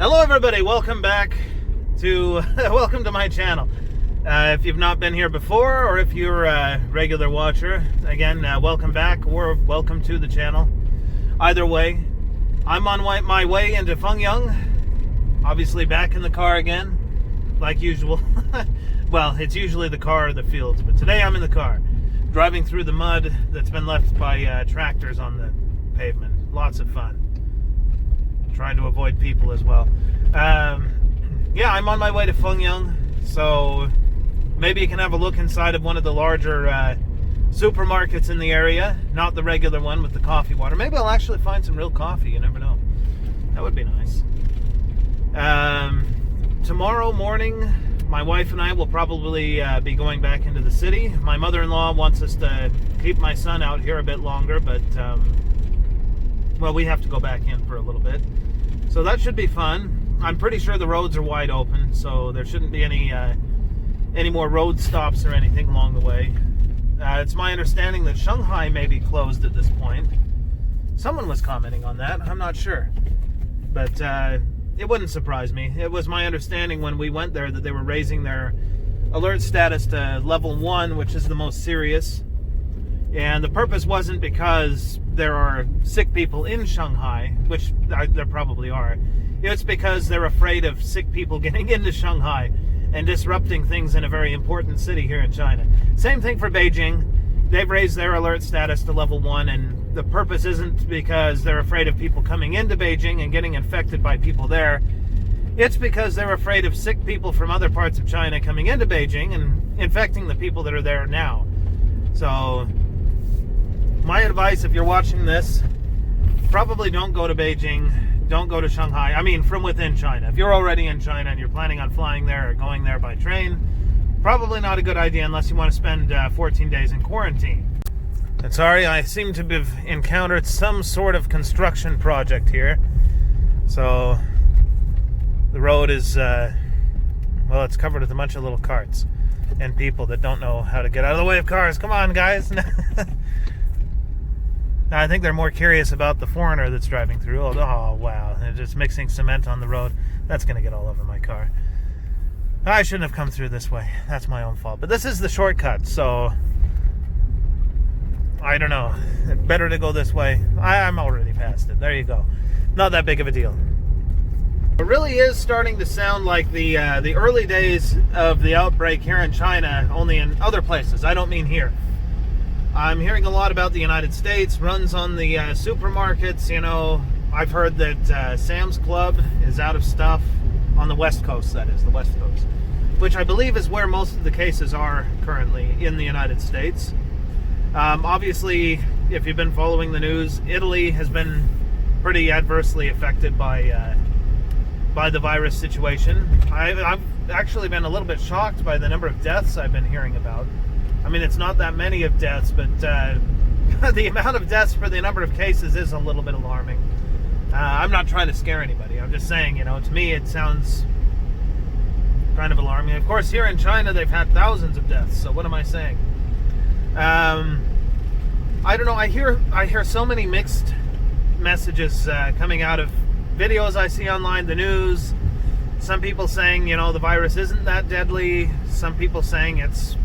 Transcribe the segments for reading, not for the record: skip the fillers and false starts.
Hello everybody, welcome back to welcome to my channel. If you've not been here before, or if you're a regular watcher, again, welcome back or welcome to the channel. Either way, I'm on my way into FengYang, obviously back in the car again, like usual. Well, it's usually the car or the fields, but today I'm in the car, driving through the mud that's been left by tractors on the pavement. Lots of fun. Trying to avoid people as well. Yeah, I'm on my way to FengYang, so maybe you can have a look inside of one of the larger supermarkets in the area, not the regular one with the coffee water. Maybe I'll actually find some real coffee, you never know. That would be nice. Tomorrow morning, my wife and I will probably be going back into the city. My mother-in-law wants us to keep my son out here a bit longer, but well, we have to go back in for a little bit. So that should be fun. I'm pretty sure the roads are wide open, so there shouldn't be any more road stops or anything along the way. It's my understanding that Shanghai may be closed at this point. Someone was commenting on that. I'm not sure. But it wouldn't surprise me. It was my understanding when we went there that they were raising their alert status to level 1, which is the most serious. And the purpose wasn't because there are sick people in Shanghai, which there probably are. It's because they're afraid of sick people getting into Shanghai and disrupting things in a very important city here in China. Same thing for Beijing. They've raised their alert status to level 1, and the purpose isn't because they're afraid of people coming into Beijing and getting infected by people there. It's because they're afraid of sick people from other parts of China coming into Beijing and infecting the people that are there now. So my advice, if you're watching this, probably don't go to Beijing, don't go to Shanghai. I mean, from within China. If you're already in China and you're planning on flying there or going there by train, probably not a good idea unless you want to spend 14 days in quarantine. And sorry, I seem to have encountered some sort of construction project here. So the road is, well, it's covered with a bunch of little carts and people that don't know how to get out of the way of cars. Come on, guys. I think they're more curious about the foreigner that's driving through. Oh, wow. They're just mixing cement on the road. That's going to get all over my car. I shouldn't have come through this way. That's my own fault. But this is the shortcut, so I don't know. Better to go this way. I'm already past it. There you go. Not that big of a deal. It really is starting to sound like the early days of the outbreak here in China, only in other places. I don't mean here. I'm hearing a lot about the United States, runs on the supermarkets. You know, I've heard that Sam's Club is out of stuff on the West Coast, that is, the West Coast, which I believe is where most of the cases are currently in the United States. Obviously, if you've been following the news, Italy has been pretty adversely affected by the virus situation. I've actually been a little bit shocked by the number of deaths I've been hearing about. I mean, it's not that many of deaths, but the amount of deaths for the number of cases is a little bit alarming. I'm not trying to scare anybody. I'm just saying, you know, to me it sounds kind of alarming. Of course, here in China, they've had thousands of deaths, so what am I saying? I don't know. I hear so many mixed messages coming out of videos I see online, the news. Some people saying, you know, the virus isn't that deadly. Some people saying it's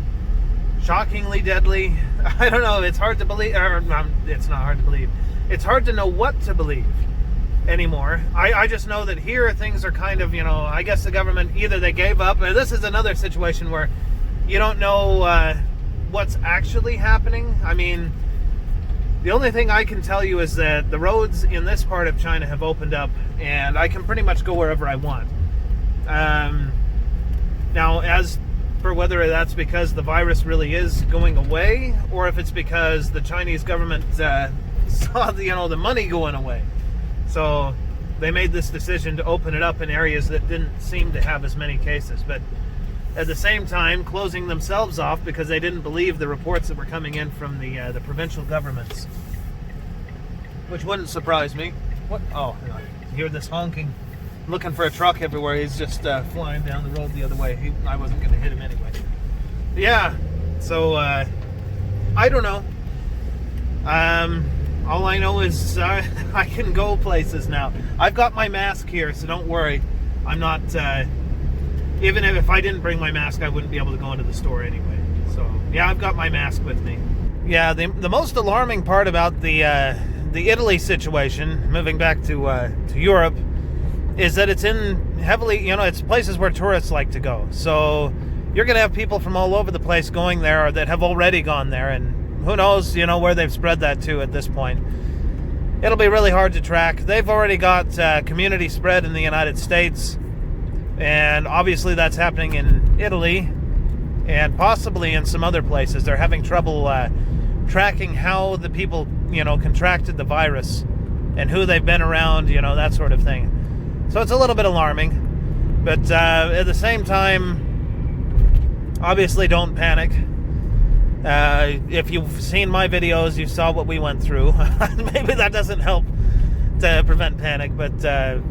shockingly deadly. I don't know. It's hard to believe. It's not hard to believe. It's hard to know what to believe anymore. I just know that here things are kind of, you know, I guess the government, either they gave up, or this is another situation where you don't know what's actually happening. I mean, the only thing I can tell you is that the roads in this part of China have opened up, and I can pretty much go wherever I want. Now, as for whether that's because the virus really is going away, or if it's because the Chinese government saw the money going away, so they made this decision to open it up in areas that didn't seem to have as many cases, but at the same time closing themselves off because they didn't believe the reports that were coming in from the provincial governments, which wouldn't surprise me. What? Oh, I hear this honking. Looking for a truck everywhere. He's just flying down the road the other way. I wasn't going to hit him anyway. Yeah, so I don't know. All I know is I can go places now. I've got my mask here, so don't worry. I'm not, even if I didn't bring my mask, I wouldn't be able to go into the store anyway. So, yeah, I've got my mask with me. Yeah, the most alarming part about the Italy situation, moving back to Europe, is that it's in heavily, it's places where tourists like to go. So you're going to have people from all over the place going there, or that have already gone there, and who knows, where they've spread that to at this point. It'll be really hard to track. They've already got community spread in the United States, and obviously that's happening in Italy, and possibly in some other places. They're having trouble tracking how the people, contracted the virus, and who they've been around, that sort of thing. So it's a little bit alarming, but at the same time, obviously don't panic. If you've seen my videos, you saw what we went through. Maybe that doesn't help to prevent panic, but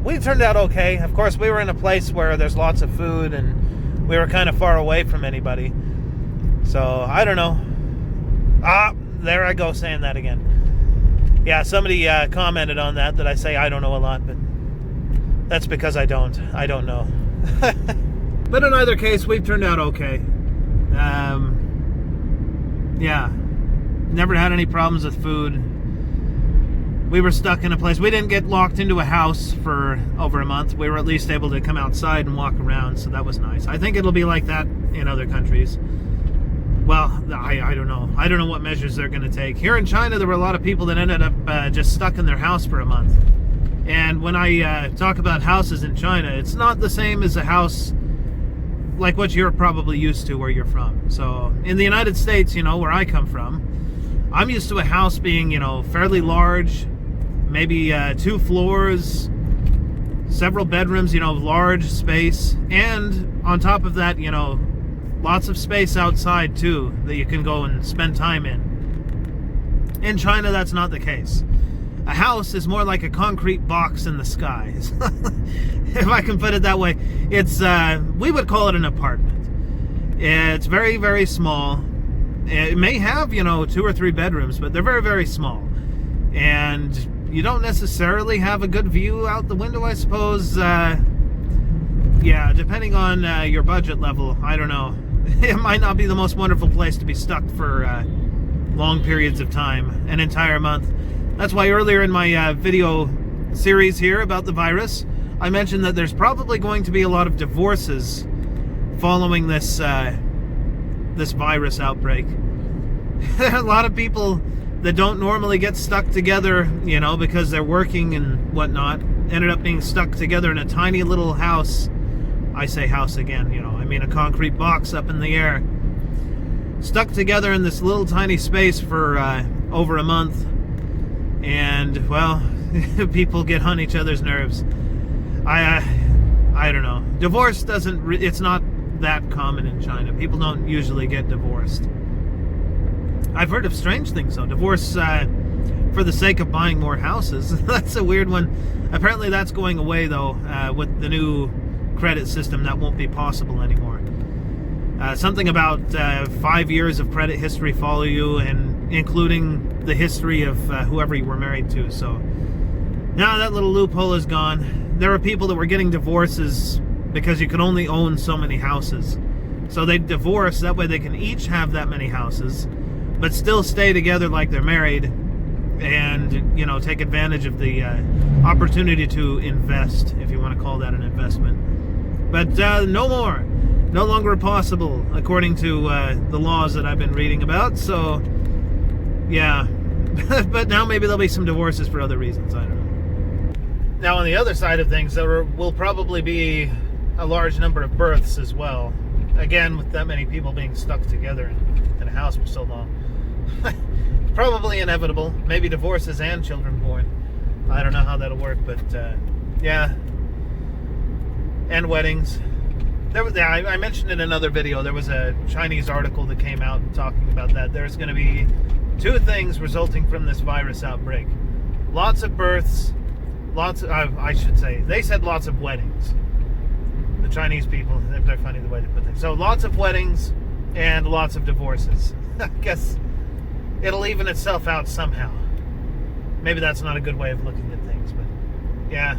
we turned out okay. Of course, we were in a place where there's lots of food, and we were kind of far away from anybody. So, I don't know. There I go saying that again. Yeah, somebody commented on that I say I don't know a lot, but that's because I don't know. But in either case, we've turned out okay. Yeah, never had any problems with food. We were stuck in a place. We didn't get locked into a house for over a month. We were at least able to come outside and walk around, so that was nice. I think it'll be like that in other countries. Well, I don't know. I don't know what measures they're going to take. Here in China, there were a lot of people that ended up just stuck in their house for a month. And when I talk about houses in China, it's not the same as a house like what you're probably used to where you're from. So in the United States, where I come from, I'm used to a house being, fairly large, maybe 2 floors, several bedrooms, large space, and on top of that, lots of space outside too that you can go and spend time in. In China, that's not the case. A house is more like a concrete box in the skies. If I can put it that way. It's, we would call it an apartment. It's very, very small. It may have, 2 or 3 bedrooms, but they're very, very small. And you don't necessarily have a good view out the window, I suppose. Yeah, depending on your budget level, I don't know. It might not be the most wonderful place to be stuck for long periods of time, an entire month. That's why earlier in my video series here about the virus, I mentioned that there's probably going to be a lot of divorces following this this virus outbreak. There are a lot of people that don't normally get stuck together, because they're working and whatnot, ended up being stuck together in a tiny little house. I say house again, I mean a concrete box up in the air. Stuck together in this little tiny space for over a month. And, well, people get on each other's nerves. I don't know. Divorce it's not that common in China. People don't usually get divorced. I've heard of strange things, though. Divorce for the sake of buying more houses. That's a weird one. Apparently that's going away, though, with the new credit system. That won't be possible anymore. Something about 5 years of credit history follow you, and including the history of whoever you were married to. So now that little loophole is gone. There are people that were getting divorces because you could only own so many houses. So they divorce, that way they can each have that many houses, but still stay together like they're married, and, take advantage of the opportunity to invest, if you want to call that an investment. But no more. No longer possible, according to the laws that I've been reading about. So, yeah. But now maybe there'll be some divorces for other reasons. I don't know. Now, on the other side of things, there will probably be a large number of births as well. Again, with that many people being stuck together in a house for so long. Probably inevitable. Maybe divorces and children born. I don't know how that'll work, but yeah. And weddings. I mentioned in another video, there was a Chinese article that came out talking about that. There's going to be 2 things resulting from this virus outbreak. Lots of births, I should say, they said lots of weddings. The Chinese people, they're funny the way they put things. So lots of weddings and lots of divorces. I guess it'll even itself out somehow. maybe that's not a good way of looking at things, but yeah,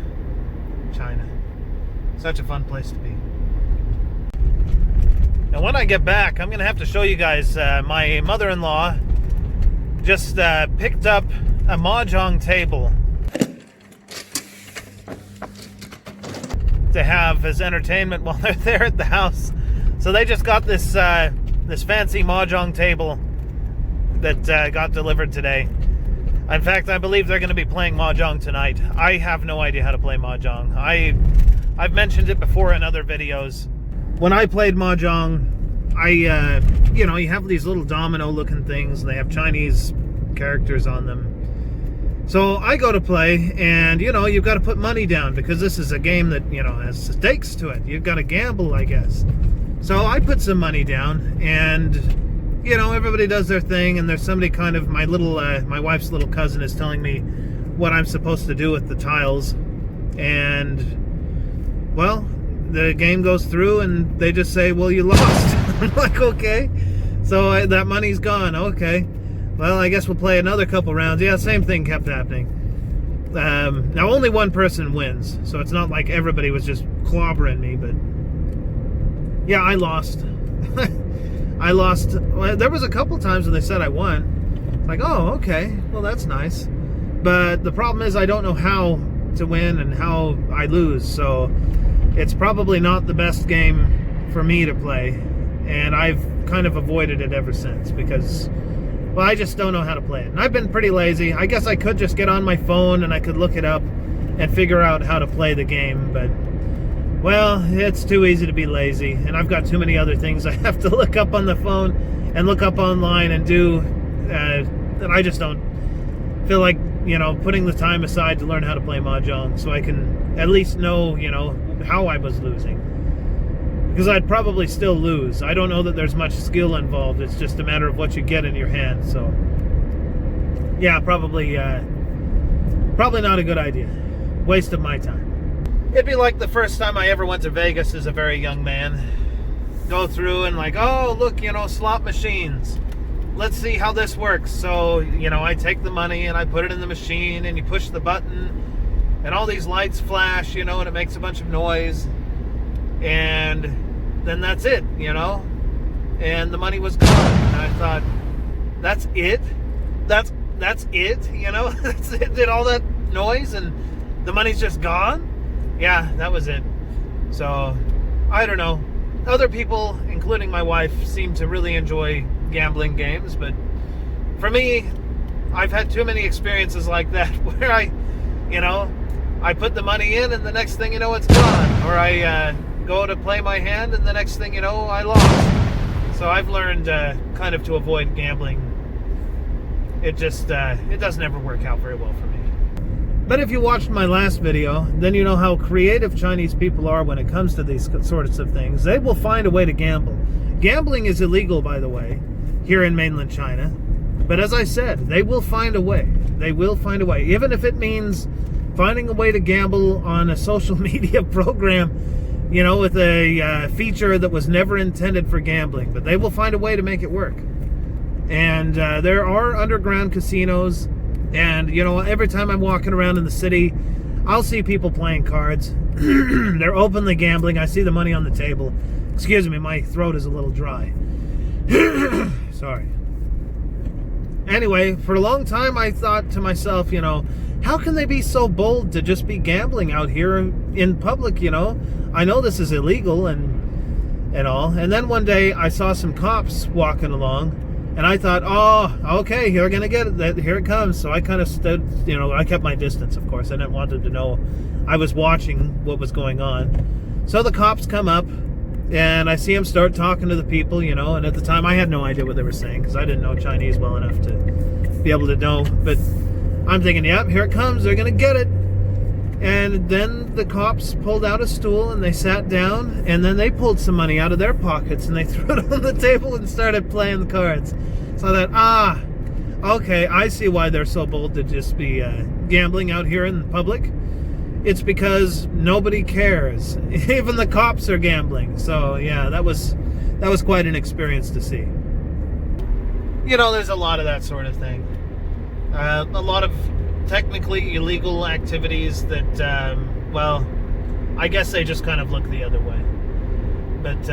China. Such a fun place to be. And when I get back, I'm going to have to show you guys my mother-in-law just picked up a mahjong table to have as entertainment while they're there at the house. So they just got this this fancy mahjong table that got delivered today. In fact, I believe they're going to be playing mahjong tonight. I have no idea how to play mahjong. I've mentioned it before in other videos. When I played mahjong, you know, you have these little domino-looking things, and they have Chinese characters on them. So I go to play, and, you know, you've got to put money down because this is a game that, you know, has stakes to it. You've got to gamble, I guess. So I put some money down, and, you know, everybody does their thing, and there's somebody kind of, my wife's little cousin is telling me what I'm supposed to do with the tiles. And, well, the game goes through, and they just say, well, you lost. I'm like, okay. So that money's gone. Okay. Well, I guess we'll play another couple rounds. Yeah, same thing kept happening. Now, only one person wins, so it's not like everybody was just clobbering me, but yeah, I lost. I lost. Well, there was a couple times when they said I won. It's like, oh, okay. Well, that's nice. But the problem is I don't know how to win and how I lose, so it's probably not the best game for me to play, and I've kind of avoided it ever since because, well, I just don't know how to play it. And I've been pretty lazy. I guess I could just get on my phone and I could look it up and figure out how to play the game, but, well, it's too easy to be lazy, and I've got too many other things I have to look up on the phone and look up online and do, that I just don't feel like, you know, putting the time aside to learn how to play mahjong so I can at least know, you know, how I was losing. Because I'd probably still lose. I don't know that there's much skill involved. It's just a matter of what you get in your hand. So, yeah, probably not a good idea. Waste of my time. It'd be like the first time I ever went to Vegas as a very young man. Go through and like, oh, look, you know, slot machines. Let's see how this works. So, you know, I take the money and I put it in the machine and you push the button and all these lights flash, you know, and it makes a bunch of noise. And then that's it, you know, and the money was gone. And I thought, that's it? That's it, you know? That's it? Did all that noise and the money's just gone? Yeah, that was it. So, I don't know. Other people, including my wife, seem to really enjoy gambling games, but for me, I've had too many experiences like that where I put the money in and the next thing you know, it's gone. Or I go to play my hand and the next thing you know, I lost. So I've learned kind of to avoid gambling. It just, it doesn't ever work out very well for me. But if you watched my last video, then you know how creative Chinese people are when it comes to these sorts of things. They will find a way to gamble. Gambling is illegal, by the way, here in mainland China. But as I said, they will find a way. They will find a way. Even if it means finding a way to gamble on a social media program, you know, with a feature that was never intended for gambling. But they will find a way to make it work. And there are underground casinos. And, you know, every time I'm walking around in the city, I'll see people playing cards. They're openly gambling. I see the money on the table. Excuse me, my throat is a little dry. Sorry. Anyway, for a long time I thought to myself, you know, how can they be so bold to just be gambling out here in public, you know? I know this is illegal and all. And then one day I saw some cops walking along. And I thought, oh, okay, you're going to get it. Here it comes. So I kind of stood, you know, I kept my distance, of course. I didn't want them to know I was watching what was going on. So the cops come up, and I see them start talking to the people, you know. And at the time, I had no idea what they were saying because I didn't know Chinese well enough to be able to know. But I'm thinking, yep, here it comes. They're going to get it. And then the cops pulled out a stool, and they sat down, and then they pulled some money out of their pockets, and they threw it on the table and started playing the cards. So I thought, okay, I see why they're so bold to just be gambling out here in public. It's because nobody cares. Even the cops are gambling. So yeah, that was quite an experience to see. You know, there's a lot of that sort of thing. A lot of technically illegal activities that, well, I guess they just kind of look the other way. But,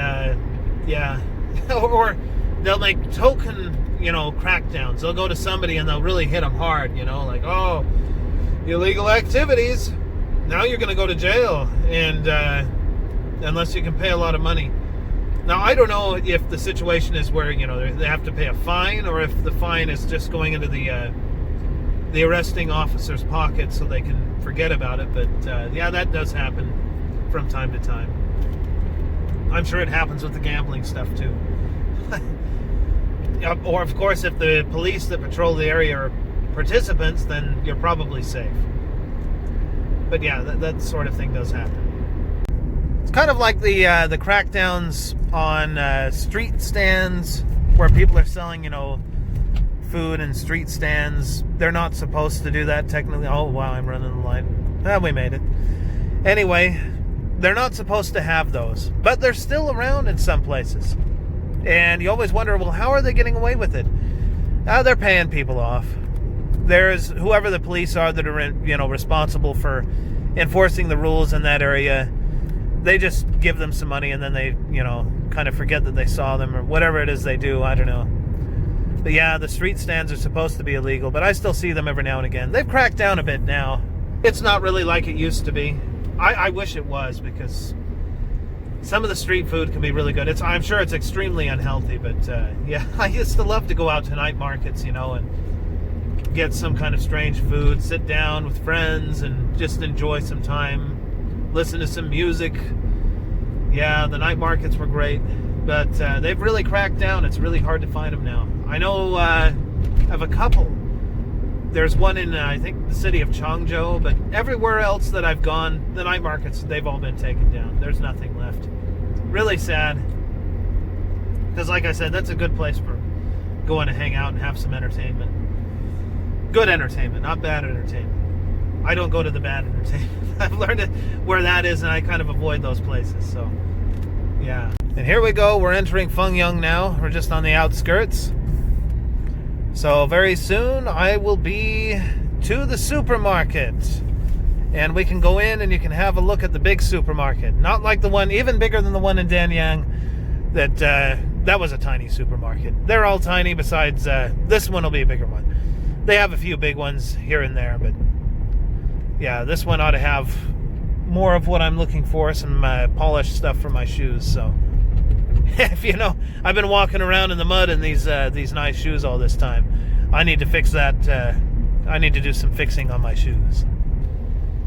yeah. Or they'll make token, crackdowns. They'll go to somebody and they'll really hit them hard, like, oh, illegal activities. Now you're going to go to jail, and unless you can pay a lot of money. Now, I don't know if the situation is where, they have to pay a fine, or if the fine is just going into the arresting officer's pocket so they can forget about it. But, yeah, that does happen from time to time. I'm sure it happens with the gambling stuff, too. Or, of course, if the police that patrol the area are participants, then you're probably safe. But, yeah, that sort of thing does happen. It's kind of like the crackdowns on street stands where people are selling, food in street stands. They're not supposed to do that technically. Oh, wow, I'm running the light. We made it. Anyway, they're not supposed to have those, but they're still around in some places. And you always wonder, well, how are they getting away with it? They're paying people off. There's whoever the police are that are, responsible for enforcing the rules in that area. They just give them some money and then they, kind of forget that they saw them or whatever it is they do. I don't know. But yeah, the street stands are supposed to be illegal, but I still see them every now and again. They've cracked down a bit now. It's not really like it used to be. I wish it was, because some of the street food can be really good. I'm sure it's extremely unhealthy, but yeah, I used to love to go out to night markets, and get some kind of strange food, sit down with friends and just enjoy some time, listen to some music. Yeah, the night markets were great, but they've really cracked down. It's really hard to find them now. I know of a couple. There's one in, I think, the city of Changzhou, but everywhere else that I've gone, the night markets, they've all been taken down. There's nothing left. Really sad. Because, like I said, that's a good place for going to hang out and have some entertainment. Good entertainment, not bad entertainment. I don't go to the bad entertainment. I've learned where that is, and I kind of avoid those places, so, yeah. And here we go. We're entering FengYang now. We're just on the outskirts. So very soon I will be to the supermarket, and we can go in and you can have a look at the big supermarket. Not like the one, even bigger than the one in Danyang. That was a tiny supermarket. They're all tiny, besides this one will be a bigger one. They have a few big ones here and there, but yeah, this one ought to have more of what I'm looking for, some polished stuff for my shoes. So if I've been walking around in the mud in these nice shoes all this time. I need to fix that. I need to do some fixing on my shoes.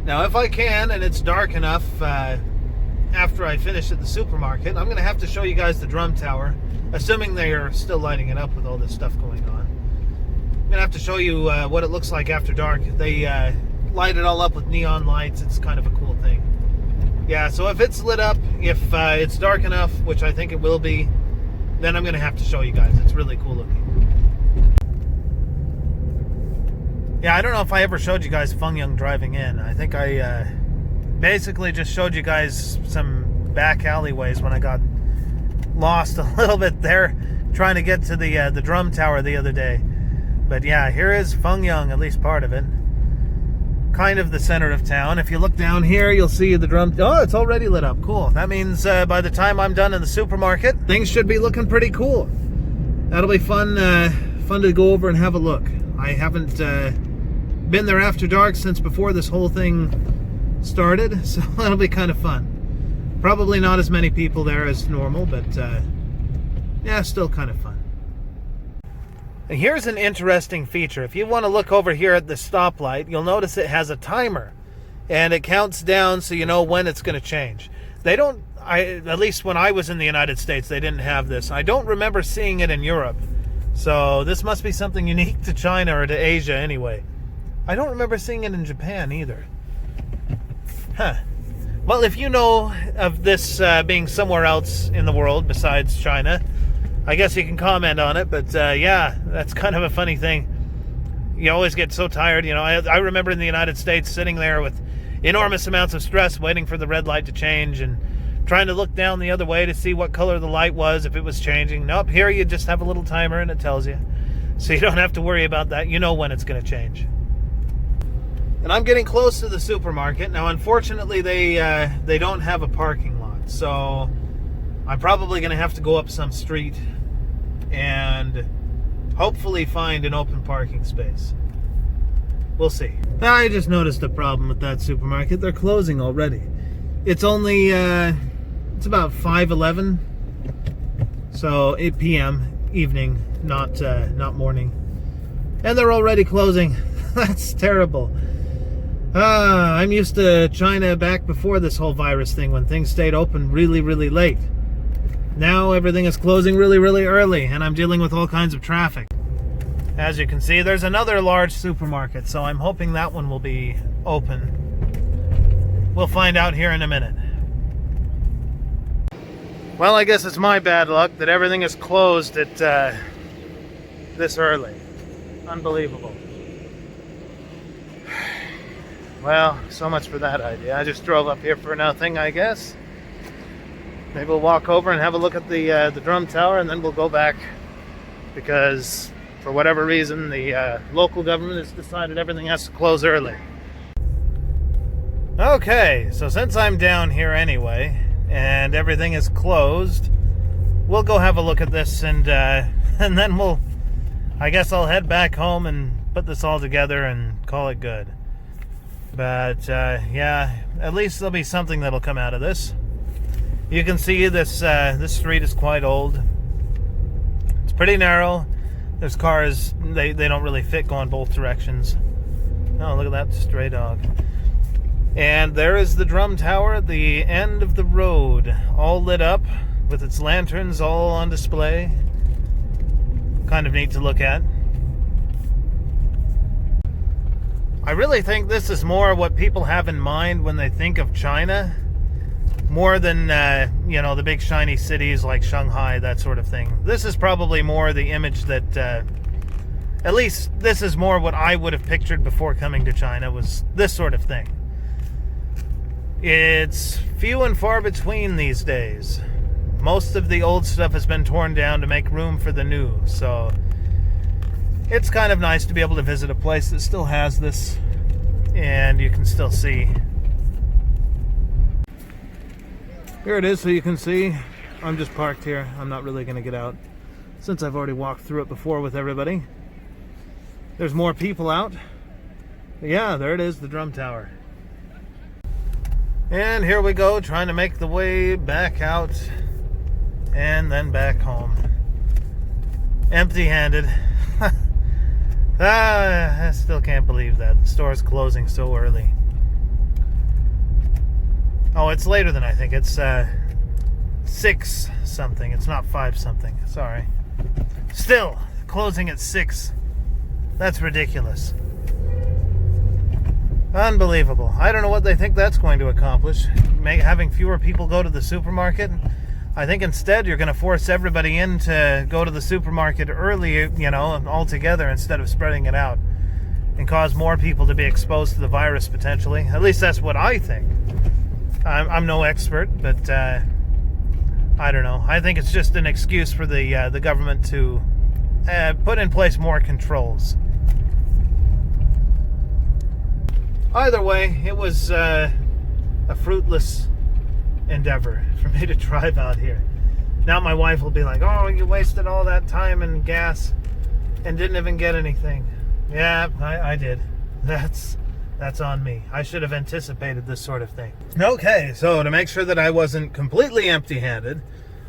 Now, if I can, and it's dark enough after I finish at the supermarket, I'm going to have to show you guys the drum tower, assuming they are still lighting it up with all this stuff going on. I'm going to have to show you what it looks like after dark. They light it all up with neon lights. It's kind of a cool thing. Yeah, so if it's lit up, if it's dark enough, which I think it will be, then I'm going to have to show you guys. It's really cool looking. Yeah, I don't know if I ever showed you guys FengYang driving in. I think I basically just showed you guys some back alleyways when I got lost a little bit there trying to get to the drum tower the other day. But yeah, here is FengYang, at least part of it. Kind of the center of town. If you look down here, you'll see the drum. Oh, it's already lit up. Cool. That means by the time I'm done in the supermarket, things should be looking pretty cool. That'll be fun to go over and have a look. I haven't been there after dark since before this whole thing started, so that'll be kind of fun. Probably not as many people there as normal, but yeah, still kind of fun. And here's an interesting feature. If you want to look over here at the stoplight, you'll notice it has a timer, and it counts down so you know when it's going to change. They don't, at least when I was in the United States, they didn't have this. I don't remember seeing it in Europe, so this must be something unique to China or to Asia anyway. I don't remember seeing it in Japan either. Huh. Well, if you know of this being somewhere else in the world besides China, I guess you can comment on it. But yeah, that's kind of a funny thing. You always get so tired. I remember in the United States sitting there with enormous amounts of stress waiting for the red light to change and trying to look down the other way to see what color the light was, if it was changing. Nope, here you just have a little timer and it tells you. So you don't have to worry about that. You know when it's going to change. And I'm getting close to the supermarket. Now, unfortunately, they don't have a parking lot. So I'm probably going to have to go up some street and hopefully find an open parking space. We'll see. I just noticed a problem with that supermarket. They're closing already. It's only, it's about 5:11. So 8 p.m. evening, not morning. And they're already closing. That's terrible. I'm used to China back before this whole virus thing, when things stayed open really, really late. Now everything is closing really, really early, and I'm dealing with all kinds of traffic. As you can see, there's another large supermarket, so I'm hoping that one will be open. We'll find out here in a minute. Well, I guess it's my bad luck that everything is closed at this early. Unbelievable. Well, so much for that idea. I just drove up here for nothing, I guess. Maybe we'll walk over and have a look at the drum tower, and then we'll go back, because for whatever reason the local government has decided everything has to close early. Okay, so since I'm down here anyway and everything is closed, we'll go have a look at this, and then I guess I'll head back home and put this all together and call it good. But yeah, at least there'll be something that'll come out of this. You can see this street is quite old. It's pretty narrow. There's cars, they don't really fit going both directions. Oh, look at that stray dog. And there is the drum tower at the end of the road, all lit up with its lanterns all on display. Kind of neat to look at. I really think this is more what people have in mind when they think of China, more than the big shiny cities like Shanghai, that sort of thing. This is probably more the image that at least this is more what I would have pictured before coming to China, was this sort of thing. It's few and far between these days. Most of the old stuff has been torn down to make room for the new, so it's kind of nice to be able to visit a place that still has this, and you can still see. Here it is, so you can see. I'm just parked here. I'm not really going to get out, since I've already walked through it before with everybody. There's more people out. But yeah, there it is, the drum tower. And here we go, trying to make the way back out and then back home. Empty-handed. I still can't believe that. The store's closing so early. Oh, it's later than I think. It's 6 something. It's not 5 something. Sorry. Still, closing at 6. That's ridiculous. Unbelievable. I don't know what they think that's going to accomplish. Having fewer people go to the supermarket. I think instead you're going to force everybody in to go to the supermarket early, all together, instead of spreading it out, and cause more people to be exposed to the virus potentially. At least that's what I think. I'm no expert, but I don't know. I think it's just an excuse for the government to put in place more controls. Either way, it was a fruitless endeavor for me to drive out here. Now my wife will be like, "Oh, you wasted all that time and gas and didn't even get anything." Yeah, I did. That's on me. I should have anticipated this sort of thing. Okay, so to make sure that I wasn't completely empty-handed,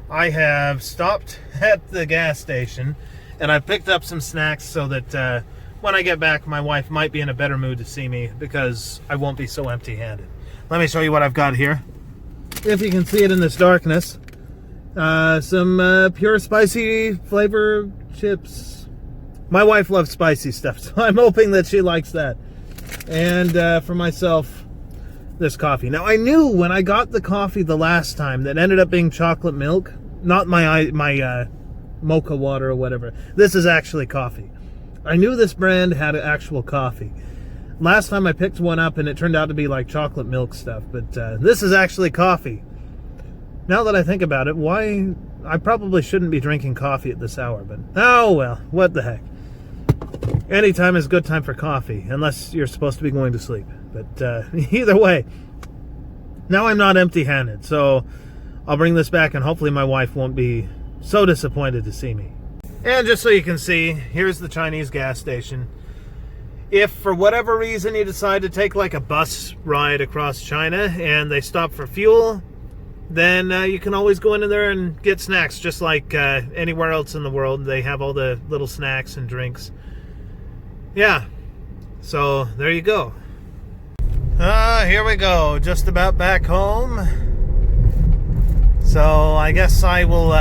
I have stopped at the gas station and I've picked up some snacks so that when I get back, my wife might be in a better mood to see me, because I won't be so empty-handed. Let me show you what I've got here. If you can see it in this darkness, some pure spicy flavor chips. My wife loves spicy stuff, so I'm hoping that she likes that. And for myself, this coffee. Now, I knew when I got the coffee the last time that ended up being chocolate milk, not my mocha water or whatever. This is actually coffee. I knew this brand had actual coffee. Last time I picked one up and it turned out to be like chocolate milk stuff, but this is actually coffee. Now that I think about it, why? I probably shouldn't be drinking coffee at this hour, but oh well, what the heck. anytime is a good time for coffee, unless you're supposed to be going to sleep. But either way, now I'm not empty-handed, so I'll bring this back, and hopefully my wife won't be so disappointed to see me. And just so you can see, here's the Chinese gas station. If for whatever reason you decide to take like a bus ride across China and they stop for fuel, then you can always go in there and get snacks, just like anywhere else in the world. They have all the little snacks and drinks. Yeah, so there you go. Here we go, just about back home. So I guess I will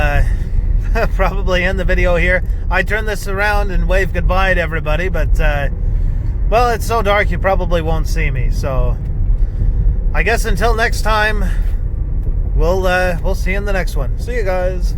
probably end the video here. I turn this around and wave goodbye to everybody, but well, it's so dark you probably won't see me. So I guess until next time, we'll see you in the next one. See you guys.